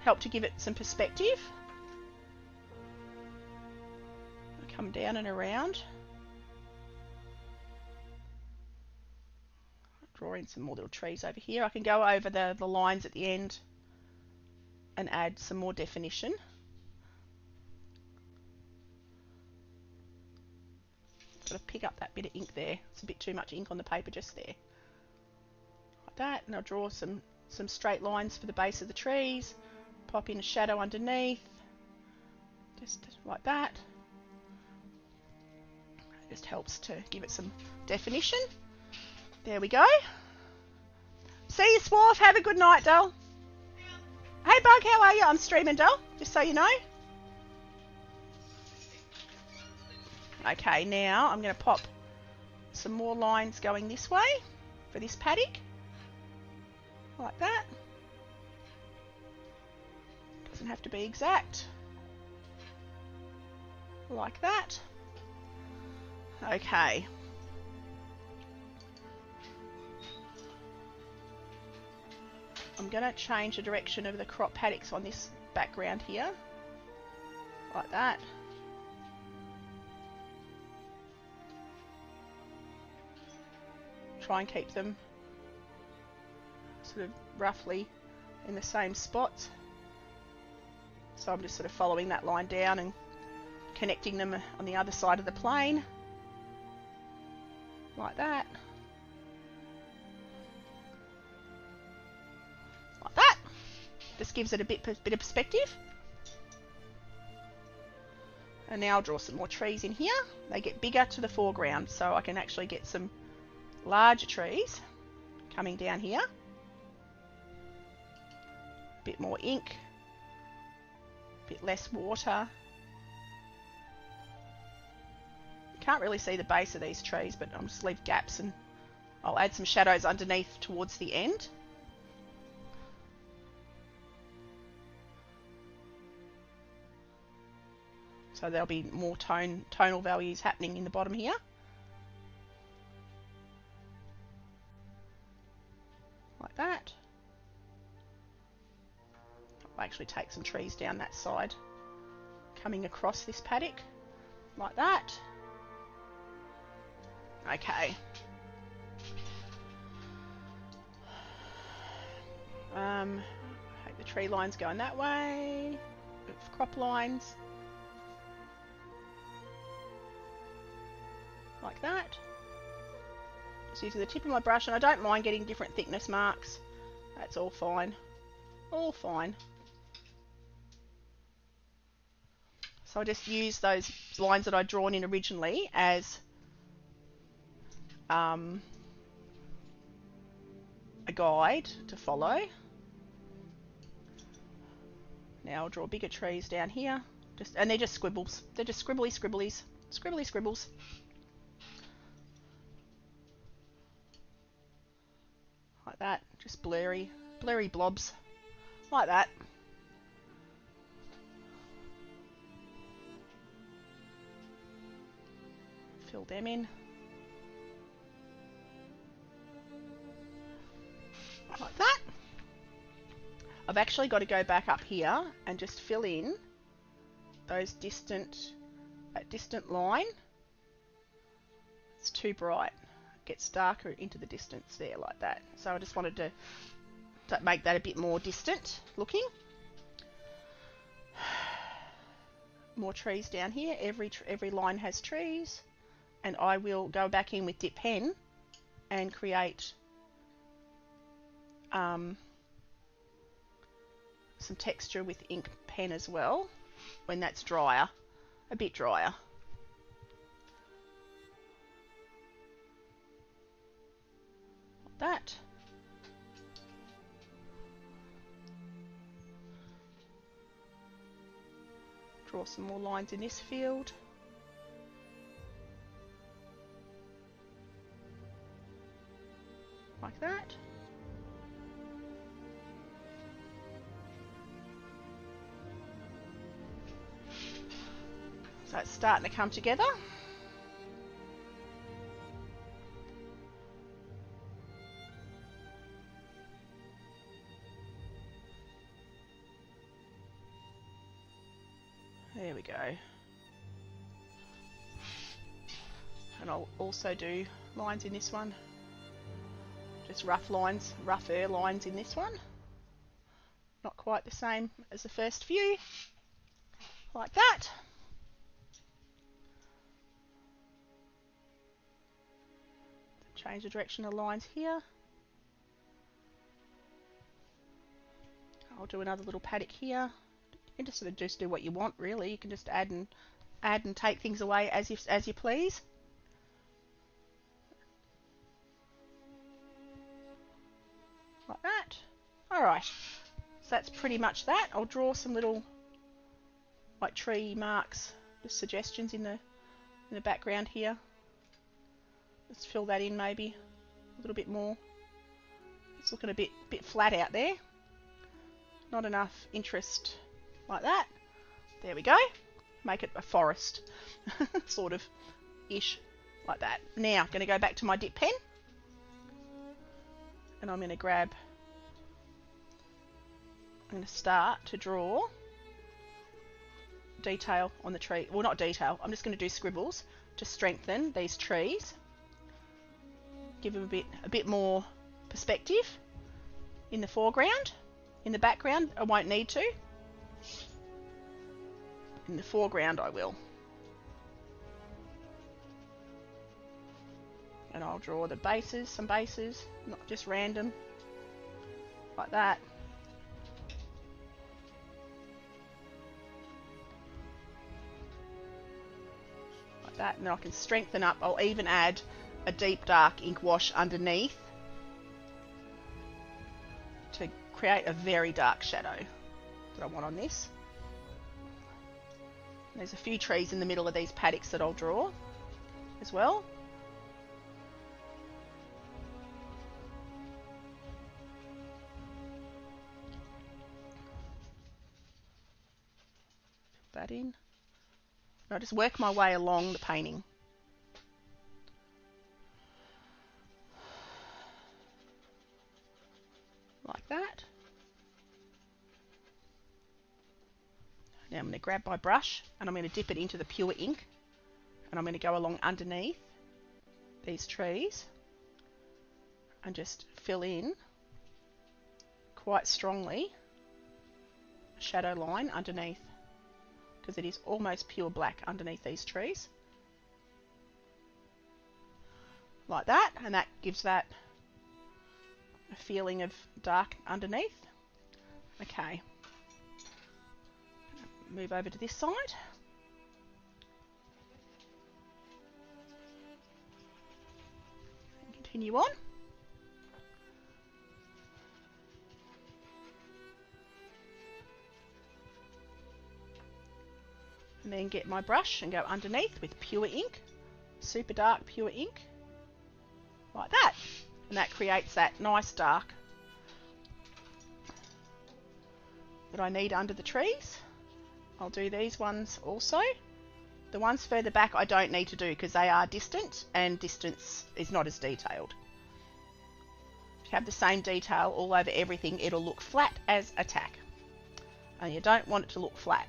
Help to give it some perspective. Come down and around. Drawing some more little trees over here. I can go over the lines at the end and add some more definition. Got to pick up that bit of ink there. It's a bit too much ink on the paper just there. Like that. And I'll draw some straight lines for the base of the trees. Pop in a shadow underneath. Just like that. It just helps to give it some definition. There we go. See you, Swarf. Have a good night, Dal. Hey, Bug, how are you? I'm streaming, Dal, just so you know. Okay, now I'm going to pop some more lines going this way for this paddock. Like that. Doesn't have to be exact. Like that. Okay. I'm going to change the direction of the crop paddocks on this background here. Like that. Try and keep them sort of roughly in the same spots. So I'm just sort of following that line down and connecting them on the other side of the plane. Like that. Like that. Just gives it a bit of perspective. And now I'll draw some more trees in here. They get bigger to the foreground, so I can actually get some larger trees coming down here. A bit more ink. A bit less water. You can't really see the base of these trees, but I'll just leave gaps and I'll add some shadows underneath towards the end. So there'll be more tonal values happening in the bottom here. Like that. I'll actually take some trees down that side, coming across this paddock, like that. Okay. Take the tree lines going that way, crop lines. Like that. Just using the tip of my brush, and I don't mind getting different thickness marks. That's all fine. All fine. So I just use those lines that I'd drawn in originally as a guide to follow. Now I'll draw bigger trees down here. And they're just squibbles. They're just scribbly scribblies. Scribbly scribbles. Like that, just blurry blobs, like that. Fill them in. Like that. I've actually got to go back up here and just fill in those that distant line. It's too bright. Gets darker into the distance there, like that. So I just wanted to make that a bit more distant looking. More trees down here. Every line has trees, and I will go back in with dip pen and create some texture with ink pen as well when that's drier, a bit drier. That. Draw some more lines in this field. Like that. So it's starting to come together. we go. And I'll also do lines in this one. Just rough lines, rougher lines in this one. Not quite the same as the first few. Like that. Change the direction of the lines here. I'll do another little paddock here. You can just do what you want, really. You can just add and take things away as you please. Like that. Alright, so that's pretty much that. I'll draw some little like tree marks, just suggestions in the background here. Let's fill that in maybe a little bit more. It's looking a bit flat out there. Not enough interest like that. There we go. Make it a forest, sort of ish, like that. Now I'm going to go back to my dip pen. And I'm going to start to draw detail on the tree. Well, not detail. I'm just going to do scribbles to strengthen these trees. Give them a bit more perspective in the foreground. In the background, I won't need to. In the foreground, I will. And I'll draw the bases, some bases, not just random, like that. Like that, and then I can strengthen up. I'll even add a deep dark ink wash underneath to create a very dark shadow that I want on this. And there's a few trees in the middle of these paddocks that I'll draw as well. That in. And I'll just work my way along the painting. Like that. Now I'm going to grab my brush and I'm going to dip it into the pure ink and I'm going to go along underneath these trees and just fill in quite strongly a shadow line underneath, because it is almost pure black underneath these trees. Like that, and that gives that a feeling of dark underneath. Okay. Move over to this side. And continue on. And then get my brush and go underneath with pure ink, super dark pure ink, like that. And that creates that nice dark that I need under the trees. I'll do these ones also. The ones further back I don't need to do because they are distant, and distance is not as detailed. If you have the same detail all over everything, it'll look flat as a tack. And you don't want it to look flat.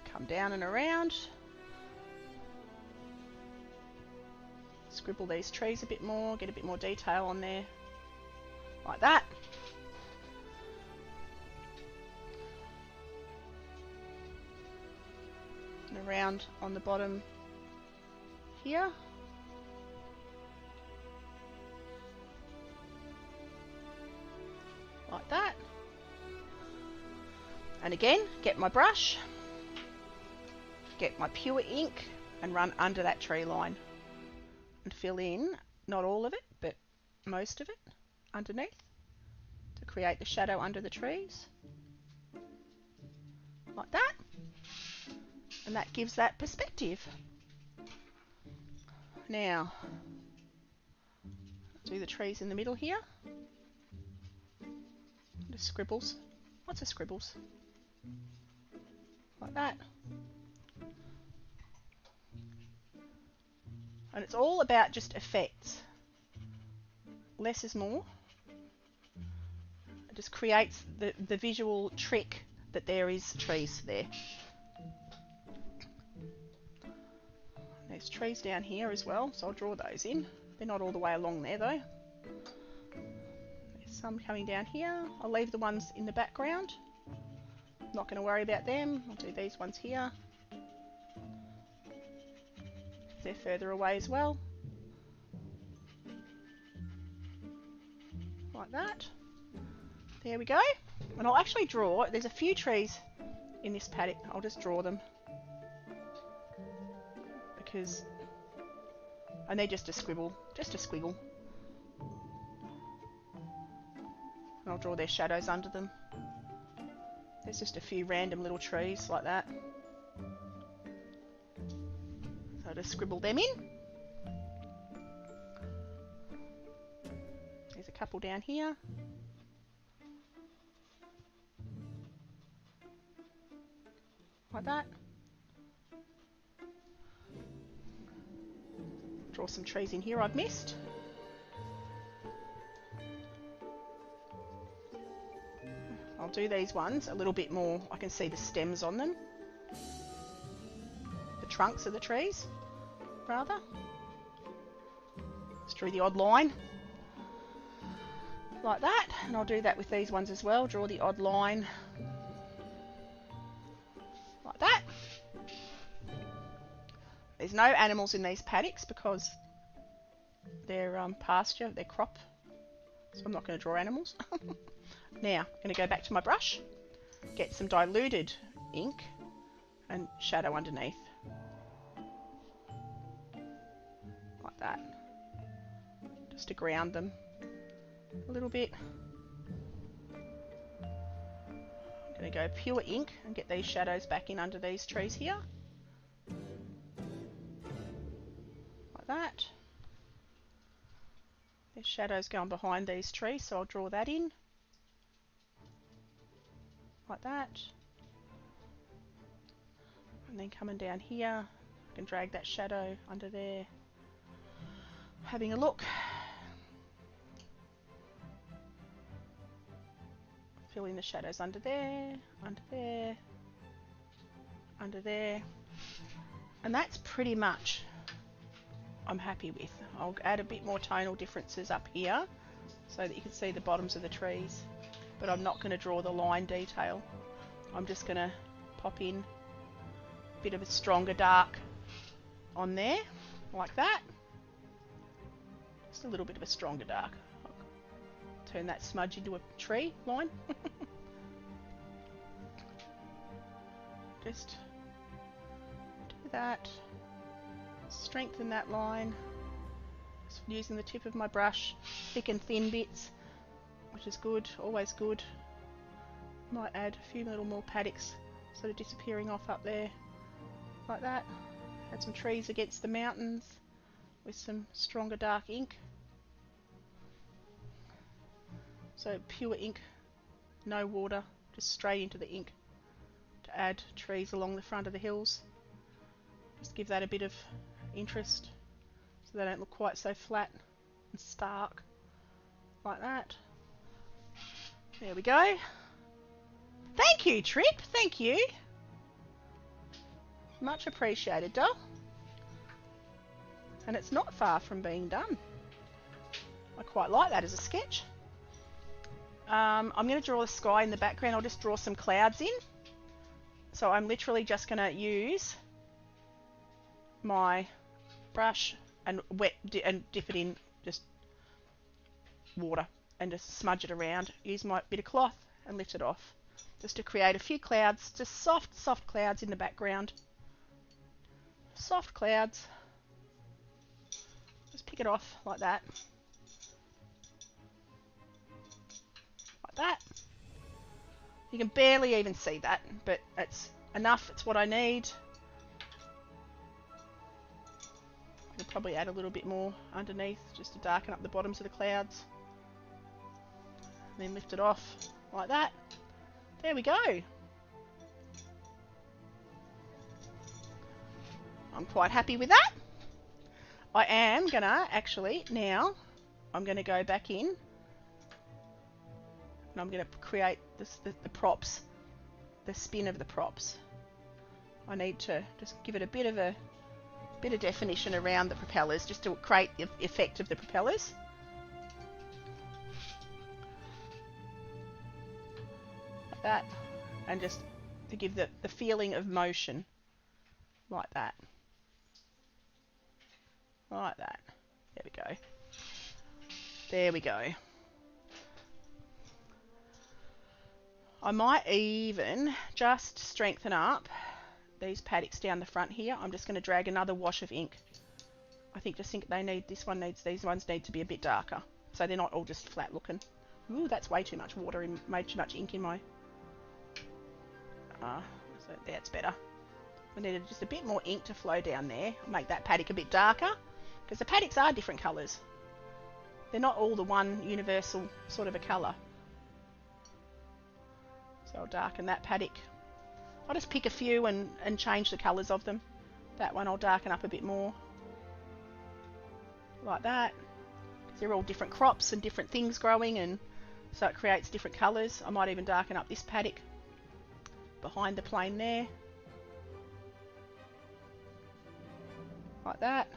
Come down and around. Scribble these trees a bit more, get a bit more detail on there, like that. And around on the bottom here. Like that. And again, get my brush, get my pure ink and run under that tree line. And fill in, not all of it, but most of it underneath to create the shadow under the trees. Like that. And that gives that perspective. Now, do the trees in the middle here. Just scribbles. Lots of scribbles. Like that. And it's all about just effects. less is more. It just creates the visual trick that there is trees there. There's trees down here as well, so I'll draw those in. They're not all the way along there though. There's some coming down here. I'll leave the ones in the background. Not going to worry about them. I'll do these ones here. They're further away as well. Like that. There we go. And I'll actually draw, there's a few trees in this paddock. I'll just draw them. Because, and they're just a squiggle. Just a squiggle. And I'll draw their shadows under them. There's just a few random little trees like that. So I'll just scribble them in. There's a couple down here. Like that. Draw some trees in here I've missed. I'll do these ones a little bit more. I can see the stems on them. The trunks of the trees, rather. Just drew the odd line. Like that. And I'll do that with these ones as well. Draw the odd line. Like that. There's no animals in these paddocks because they're pasture, they're crop. So I'm not going to draw animals. Now, I'm going to go back to my brush, get some diluted ink and shadow underneath. Like that. Just to ground them a little bit. I'm going to go pure ink and get these shadows back in under these trees here. Like that. There's shadows going behind these trees, so I'll draw that in. Like that. And then coming down here, I can drag that shadow under there. Having a look. Fill in the shadows under there, under there, under there. And that's pretty much I'm happy with. I'll add a bit more tonal differences up here so that you can see the bottoms of the trees. But I'm not going to draw the line detail. I'm just going to pop in a bit of a stronger dark on there, like that. Just a little bit of a stronger dark. I'll turn that smudge into a tree line. Just do that. Strengthen that line. Just using the tip of my brush, thick and thin bits, which is good, always good. Might add a few little more paddocks sort of disappearing off up there, like that. Add some trees against the mountains with some stronger dark ink. So pure ink, no water, just straight into the ink to add trees along the front of the hills. Just give that a bit of interest so they don't look quite so flat and stark, like that. There we go. Thank you, Trip. Thank you. Much appreciated, doll. And it's not far from being done. I quite like that as a sketch. I'm going to draw the sky in the background. I'll just draw some clouds in. So I'm literally just going to use my brush and dip it in just water and just smudge it around. Use my bit of cloth and lift it off just to create a few clouds, just soft clouds in the background. Soft clouds. Just pick it off like that. Like that. You can barely even see that, but it's enough. It's what I need. I'll probably add a little bit more underneath just to darken up the bottoms of the clouds. And then lift it off like that. There we go. I'm quite happy with that. I am gonna actually now, I'm going to go back in and I'm going to create this, the props, the spin of the props. I need to just give it a bit of definition around the propellers, just to create the effect of the propellers. Like that, and just to give the feeling of motion, like that. Like that. There we go. There we go. I might even just strengthen up these paddocks down the front here. I'm just going to drag another wash of ink. I think they need, these ones need to be a bit darker, so they're not all just flat looking. Ooh, that's way too much water, made too much ink in my... so that's better. I needed just a bit more ink to flow down there. I'll make that paddock a bit darker, because the paddocks are different colours. They're not all the one universal sort of a colour. So I'll darken that paddock. I'll just pick a few and change the colours of them. That one I'll darken up a bit more. Like that. They're all different crops and different things growing, and so it creates different colours. I might even darken up this paddock behind the plane there. Like that.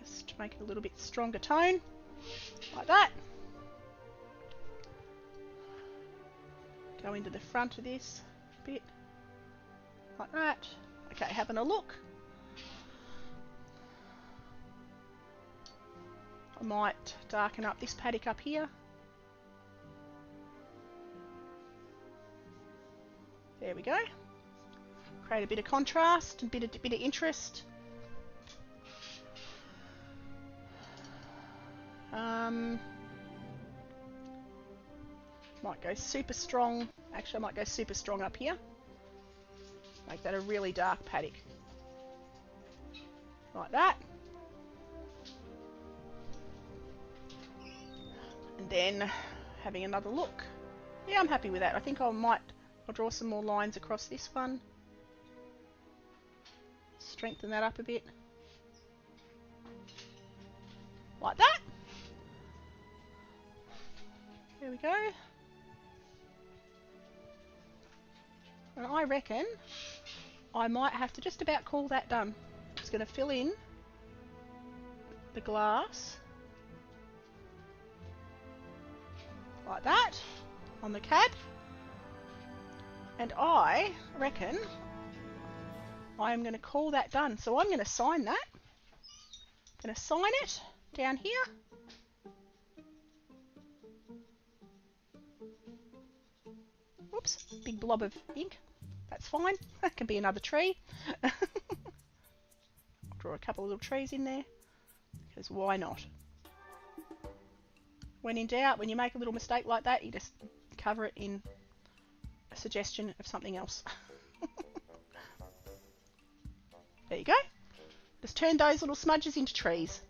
Just to make it a little bit stronger tone. Like that. Go into the front of this a bit. Like that. Okay, having a look. I might darken up this paddock up here. There we go. Create a bit of contrast and a bit of interest. Might go super strong. Actually, I might go super strong up here. Make that a really dark paddock. Like that. And then having another look. Yeah, I'm happy with that. I think I'll draw some more lines across this one. Strengthen that up a bit. Like that. There we go. And I reckon I might have to just about call that done. Just going to fill in the glass like that on the cab, and I reckon I am going to call that done. So I'm going to sign that. I'm going to sign it down here. Whoops, big blob of ink. That's fine. That can be another tree. I'll draw a couple of little trees in there, because why not? When in doubt, when you make a little mistake like that, you just cover it in a suggestion of something else. There you go. Just turn those little smudges into trees.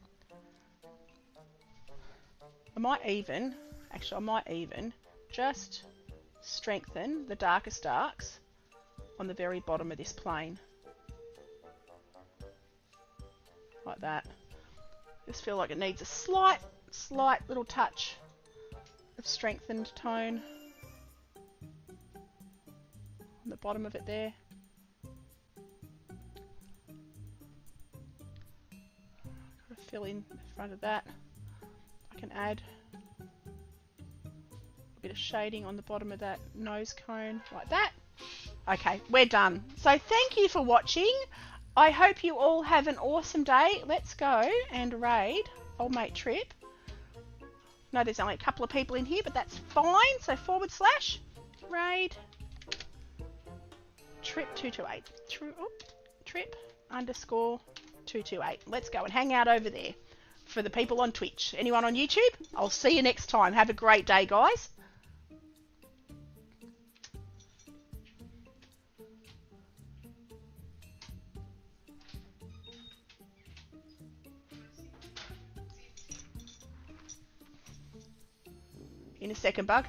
I might even just strengthen the darkest darks on the very bottom of this plane. Like that. Just feel like it needs a slight little touch of strengthened tone on the bottom of it there. Gotta fill in the front of that. I can add a bit of shading on the bottom of that nose cone, like that. Okay, we're done. So thank you for watching. I hope you all have an awesome day. Let's go and raid old mate Trip. No, there's only a couple of people in here, but that's fine. So / raid Trip228. Trip _ 228. Let's go and hang out over there for the people on Twitch. Anyone on YouTube? I'll see you next time. Have a great day, guys. In a second, Bug.